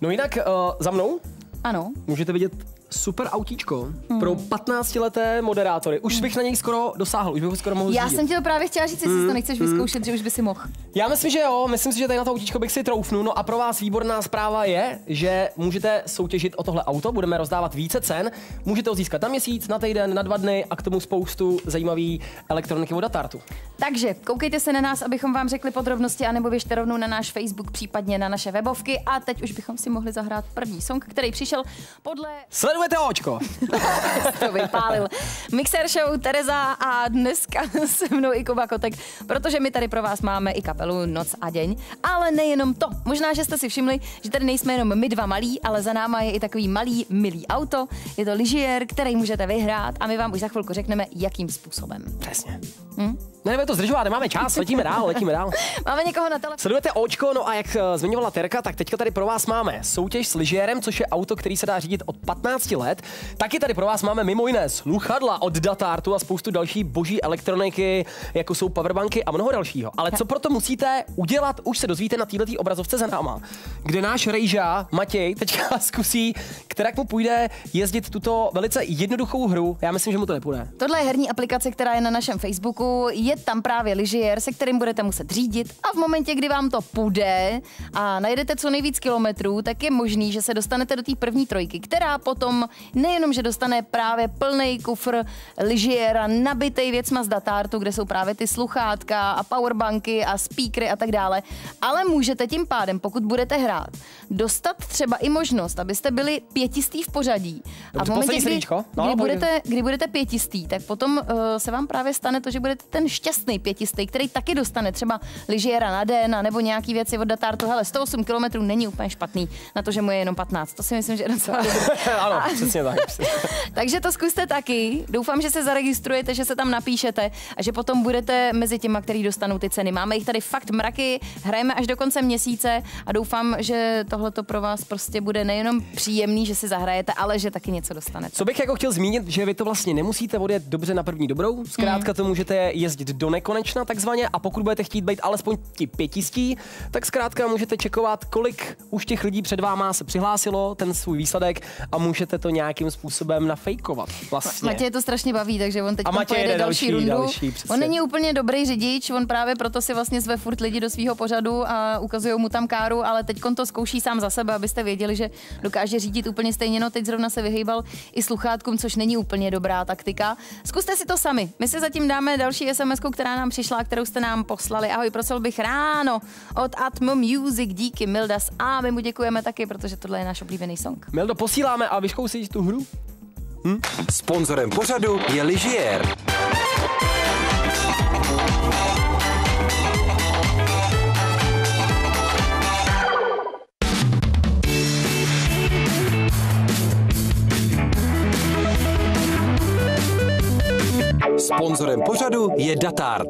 No jinak za mnou Ano. můžete vidět super autíčko pro 15leté moderátory. Už bych na něj skoro dosáhl, už bych ho skoro mohl Já řídit. jsem ti to právě chtěla říct, jestli to nechceš vyzkoušet, že už by si mohl. Já myslím, že jo, myslím si, že tady na to autíčko bych si troufnu. No a pro vás výborná zpráva je, že můžete soutěžit o tohle auto, budeme rozdávat více cen. Můžete ho získat na měsíc, na týden, na 2 dny a k tomu spoustu zajímavý elektroniky od Datartu. Takže koukejte se na nás, abychom vám řekli podrobnosti, anebo běžte rovnou na náš Facebook, případně na naše webovky. A teď už bychom si mohli zahrát první song, který přišel podle... Sledujete očko! To vypálil. Mixer Show, Tereza a dneska se mnou i Kuba Kotek, protože my tady pro vás máme i kapelu Noc a deň. Ale nejenom to. Možná, že jste si všimli, že tady nejsme jenom my dva malí, ale za náma je i takový malý, milý auto. Je to lyžiér, který můžete vyhrát a my vám už za chvilku řekneme, jakým způsobem. Přesně. Nebude to zdržovat, nemáme čas, letíme dál. Máme někoho na telefonu. Sledujete očko, no a jak zmiňovala Terka, tak teďka tady pro vás máme soutěž s lyžiérem, což je auto, který se dá řídit od 15 let. Taky tady pro vás máme mimo jiné sluchadla od Datartu a spoustu další boží elektroniky, jako jsou powerbanky a mnoho dalšího. Ale co proto musíte udělat, už se dozvíte na této obrazovce za náma, kde náš rejža Matěj teďka zkusí, která mu půjde jezdit tuto velice jednoduchou hru. Já myslím, že mu to nepůjde. Tohle je herní aplikace, která je na našem Facebooku. Je tam právě lyžiér, se kterým budete muset řídit a v momentě, kdy vám to půjde a najedete co nejvíc kilometrů, tak je možný, že se dostanete do té první trojky, která potom nejenom, že dostane právě plný kufr lyžiéra nabitej věcma z Datartu, kde jsou právě ty sluchátka a powerbanky a speakery a tak dále, ale můžete tím pádem, pokud budete hrát, dostat třeba i možnost, abyste byli 500 v pořadí. A v momentě, kdy budete 500, tak potom se vám právě stane to, že budete ten šťastný 500, který taky dostane třeba lyžiéra na den a nebo nějaký věci od Datartu. Hele, 108 km není úplně špatný na to, že mu je jenom 15. To si myslím, že je docela dobrý. Ano, přesně tak. Takže to zkuste taky. Doufám, že se zaregistrujete, že se tam napíšete a že potom budete mezi těma, který dostanou ty ceny. Máme jich tady fakt mraky, hrajeme až do konce měsíce a doufám, že tohle to pro vás prostě bude nejenom příjemný, že si zahrajete, ale že taky něco dostanete. Co bych jako chtěl zmínit, že vy to vlastně nemusíte odjet dobře na první dobrou. Zkrátka to můžete jezdit do nekonečna takzvaně a pokud budete chtít být alespoň ti 500, tak zkrátka můžete čekovat, kolik už těch lidí před váma se přihlásilo, ten svůj výsledek a můžete to nějakým způsobem nafejkovat. Vlastně. Matěj to strašně baví, takže on teď pojede další rundu. On není úplně dobrý řidič, on právě proto si vlastně zve furt lidi do svého pořadu a ukazují mu tam káru, ale teď to zkouší sám za sebe, abyste věděli, že dokáže řídit úplně stejně. No teď zrovna se vyhýbal i sluchátkům, což není úplně dobrá taktika. Zkuste si to sami. My si zatím dáme další SMS-ku, která nám přišla, kterou jste nám poslali. Ahoj, prosil bych ráno od Atmo Music, díky Mildas a my mu děkujeme taky, protože tohle je náš oblíbený song. Mildo, posíláme a vyzkoušíš tu hru? Sponzorem pořadu je lyžiér. Sponzorem pořadu je Datart.